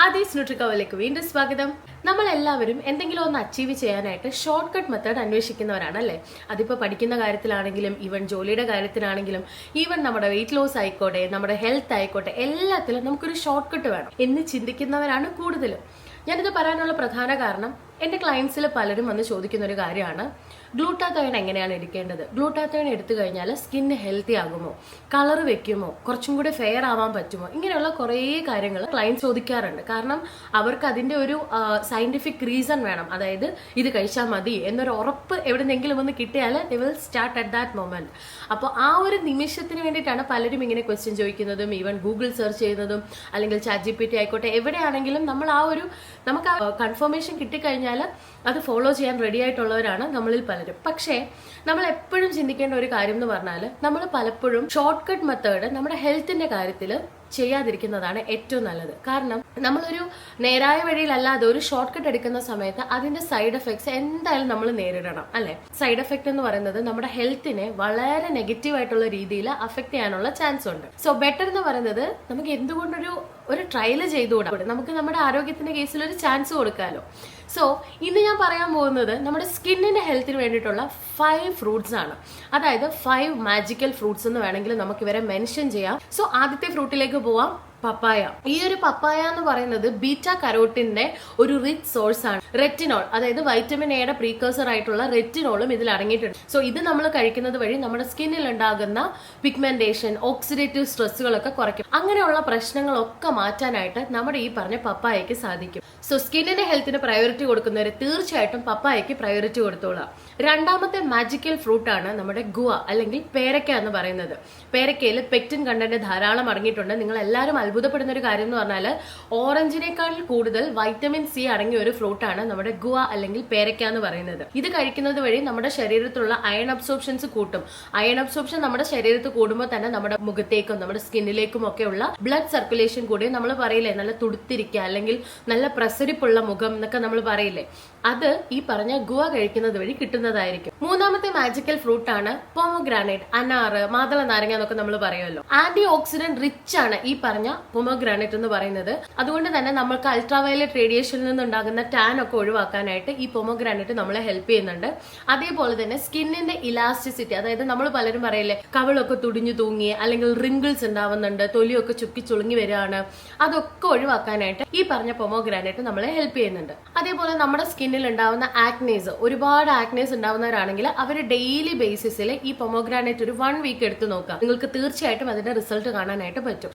ആദീസ് ന്യൂട്രിക്കവലിലേക്ക് വീണ്ടും സ്വാഗതം. നമ്മളെല്ലാവരും എന്തെങ്കിലും ഒന്ന് അച്ചീവ് ചെയ്യാനായിട്ട് ഷോർട്ട് കട്ട് മെത്തേഡ് അന്വേഷിക്കുന്നവരാണ് അല്ലേ? അതിപ്പോൾ പഠിക്കുന്ന കാര്യത്തിലാണെങ്കിലും ഈവൻ ജോലിയുടെ കാര്യത്തിലാണെങ്കിലും ഈവൻ നമ്മുടെ വെയിറ്റ് ലോസ് ആയിക്കോട്ടെ, നമ്മുടെ ഹെൽത്ത് ആയിക്കോട്ടെ, എല്ലാത്തിലും നമുക്കൊരു ഷോർട്ട് കട്ട് വേണം എന്ന് ചിന്തിക്കുന്നവരാണ് കൂടുതലും. ഞാനിത് പറയാനുള്ള പ്രധാന കാരണം എൻ്റെ ക്ലയൻസിൽ പലരും വന്ന് ചോദിക്കുന്ന ഒരു കാര്യമാണ്, ഗ്ലൂട്ടാത്തയോൺ എങ്ങനെയാണ് എടുക്കേണ്ടത്? ഗ്ലൂട്ടാത്തയോൺ എടുത്തു കഴിഞ്ഞാൽ സ്കിന്ന് ഹെൽത്തി ആകുമോ, കളർ വെക്കുമോ, കുറച്ചും കൂടി ഫെയർ ആവാൻ പറ്റുമോ? ഇങ്ങനെയുള്ള കുറേ കാര്യങ്ങൾ ക്ലയൻറ്റ് ചോദിക്കാറുണ്ട്. കാരണം അവർക്ക് അതിൻ്റെ ഒരു സയന്റിഫിക് റീസൺ വേണം. അതായത് ഇത് കഴിച്ചാൽ മതി എന്നൊരു ഉറപ്പ് എവിടെന്നെങ്കിലും ഒന്ന് കിട്ടിയാൽ they will start at that moment. അപ്പോൾ ആ ഒരു നിമിഷത്തിന് വേണ്ടിയിട്ടാണ് പലരും ഇങ്ങനെ ക്വസ്റ്റ്യൻ ചോദിക്കുന്നതും ഈവൻ ഗൂഗിൾ സെർച്ച് ചെയ്യുന്നതും അല്ലെങ്കിൽ ChatGPT ആയിക്കോട്ടെ, എവിടെയാണെങ്കിലും നമ്മൾ നമുക്ക് ആ കൺഫർമേഷൻ കിട്ടിക്കഴിഞ്ഞാൽ അത് ഫോളോ ചെയ്യാൻ റെഡി ആയിട്ടുള്ളവരാണ് നമ്മളിൽ പലരും. പക്ഷേ നമ്മൾ എപ്പോഴും ചിന്തിക്കേണ്ട ഒരു കാര്യം എന്ന് പറഞ്ഞാൽ, നമ്മൾ പലപ്പോഴും ഷോർട്ട് കട്ട് മെത്തേഡ് നമ്മുടെ ഹെൽത്തിന്റെ കാര്യത്തിൽ ചെയ്യാതിരിക്കുന്നതാണ് ഏറ്റവും നല്ലത്. കാരണം നമ്മളൊരു നേരായ വഴിയിലല്ലാതെ ഒരു ഷോർട്ട് കട്ട് എടുക്കുന്ന സമയത്ത് അതിന്റെ സൈഡ് എഫക്ട്സ് എന്തായാലും നമ്മൾ നേരിടണം അല്ലെ? സൈഡ് എഫക്ട് എന്ന് പറയുന്നത് നമ്മുടെ ഹെൽത്തിനെ വളരെ നെഗറ്റീവ് ആയിട്ടുള്ള രീതിയിൽ അഫക്ട് ചെയ്യാനുള്ള ചാൻസ് ഉണ്ട്. സോ ബെറ്റർ എന്ന് പറയുന്നത് നമുക്ക് എന്തുകൊണ്ടൊരു ട്രയൽ ചെയ്തുകൂടാ, നമുക്ക് നമ്മുടെ ആരോഗ്യത്തിന്റെ കേസിൽ ഒരു ചാൻസ് കൊടുക്കാമല്ലോ. സോ ഇന്ന് ഞാൻ പറയാൻ പോകുന്നത് നമ്മുടെ സ്കിന്നിന്റെ ഹെൽത്തിന് വേണ്ടിയിട്ടുള്ള 5 ഫ്രൂട്ട്സ് ആണ്. അതായത് 5 മാജിക്കൽ ഫ്രൂട്ട്സ് എന്ന് വേണമെങ്കിൽ നമുക്ക് ഇവരെ മെൻഷൻ ചെയ്യാം. സോ ആദ്യത്തെ ഫ്രൂട്ടിലേക്ക് പോവാം, പപ്പായ. ഈ ഒരു പപ്പായ എന്ന് പറയുന്നത് ബീറ്റാ കരോട്ടിന്റെ ഒരു റിച്ച് സോഴ്സ് ആണ്. റെറ്റിനോൾ, അതായത് വൈറ്റമിൻ എയുടെ പ്രീകേഴ്സർ ആയിട്ടുള്ള റെറ്റിനോളും ഇതിൽ അടങ്ങിയിട്ടുണ്ട്. സോ ഇത് നമ്മൾ കഴിക്കുന്നത് വഴി നമ്മുടെ സ്കിന്നിൽ ഉണ്ടാകുന്ന പിഗ്മെന്റേഷൻ, ഓക്സിഡേറ്റീവ് സ്ട്രെസ്സുകളൊക്കെ കുറയ്ക്കും. അങ്ങനെയുള്ള പ്രശ്നങ്ങളൊക്കെ മാറ്റാനായിട്ട് നമ്മുടെ ഈ പറഞ്ഞ പപ്പായക്ക് സാധിക്കും. സോ സ്കിന്നിന്റെ ഹെൽത്തിന് പ്രയോറിറ്റി കൊടുക്കുന്നവർ തീർച്ചയായിട്ടും പപ്പായക്ക് പ്രയോറിറ്റി കൊടുത്തോളാം. രണ്ടാമത്തെ മാജിക്കൽ ഫ്രൂട്ട് ആണ് നമ്മുടെ ഗുവ അല്ലെങ്കിൽ പേരക്ക എന്ന് പറയുന്നത്. പേരക്കയിൽ പെക്റ്റിൻ കണ്ടന്റ് ധാരാളം അടങ്ങിയിട്ടുണ്ട്. നിങ്ങൾ എല്ലാവരും അത്ഭുതപ്പെടുന്ന ഒരു കാര്യം എന്ന് പറഞ്ഞാൽ ഓറഞ്ചിനേക്കാൾ കൂടുതൽ വൈറ്റമിൻ സി അടങ്ങിയ ഒരു ഫ്രൂട്ടാണ് നമ്മുടെ ഗുവ അല്ലെങ്കിൽ പേരക്ക എന്ന് പറയുന്നത്. ഇത് കഴിക്കുന്നത് വഴി നമ്മുടെ ശരീരത്തിലുള്ള അയൺ അബ്സോർപ്ഷൻസ് കൂട്ടും. അയൺ അബ്സോർപ്ഷൻ നമ്മുടെ ശരീരത്തിൽ കൂടുമ്പോൾ തന്നെ നമ്മുടെ മുഖത്തേക്കും നമ്മുടെ സ്കിന്നിലേക്കും ഒക്കെയുള്ള ബ്ലഡ് സർക്കുലേഷൻ കൂടി, നമ്മൾ പറയില്ലേ നല്ല തുടുത്തിരിക്കുക അല്ലെങ്കിൽ നല്ല പ്രസരിപ്പുള്ള മുഖം എന്നൊക്കെ നമ്മൾ പറയില്ലേ, അത് ഈ പറഞ്ഞ ഗുവ കഴിക്കുന്നത് വഴി കിട്ടുന്നതായിരിക്കും. മൂന്നാമത്തെ മാജിക്കൽ ഫ്രൂട്ട് ആണ് പൊമോഗ്രാനൈറ്റ്, അനാറ്, മാതള നാരങ്ങ എന്നൊക്കെ നമ്മൾ പറയുമല്ലോ. ആന്റി ഓക്സിഡന്റ് റിച്ച് ആണ് ഈ പറഞ്ഞ പൊമോഗ്രാനൈറ്റ് എന്ന് പറയുന്നത്. അതുകൊണ്ട് തന്നെ നമുക്ക് അൾട്രാവയലറ്റ് റേഡിയേഷനിൽ നിന്നുണ്ടാകുന്ന ടാൻ ഒക്കെ ഒഴിവാക്കാനായിട്ട് ഈ പൊമോഗ്രാനൈറ്റ് നമ്മളെ ഹെൽപ്പ് ചെയ്യുന്നുണ്ട്. അതേപോലെ തന്നെ സ്കിന്നിന്റെ ഇലാസ്റ്റിസിറ്റി, അതായത് നമ്മൾ പലരും പറയില്ലേ കവിളൊക്കെ തുടിഞ്ഞു തൂങ്ങി അല്ലെങ്കിൽ റിങ്കിൾസ് ഉണ്ടാവുന്നുണ്ട്, തൊലിയൊക്കെ ചുക്കി ചുളുങ്ങി വരികയാണ്, അതൊക്കെ ഒഴിവാക്കാനായിട്ട് ഈ പറഞ്ഞ പൊമോഗ്രാനൈറ്റ് നമ്മളെ ഹെൽപ്പ് ചെയ്യുന്നുണ്ട്. അതേപോലെ നമ്മുടെ സ്കിന്നിൽ ഉണ്ടാവുന്ന ആക്നേസ്, ഒരുപാട് ആക്നേസ് ഉണ്ടാവുന്നവരാണെങ്കിൽ അവർ ഡെയിലി ബേസിസിൽ ഈ പൊമോഗ്രാനൈറ്റ് ഒരു 1 വീക്ക് എടുത്ത് നോക്കാം. നിങ്ങൾക്ക് തീർച്ചയായിട്ടും അതിന്റെ റിസൾട്ട് കാണാനായിട്ട് പറ്റും.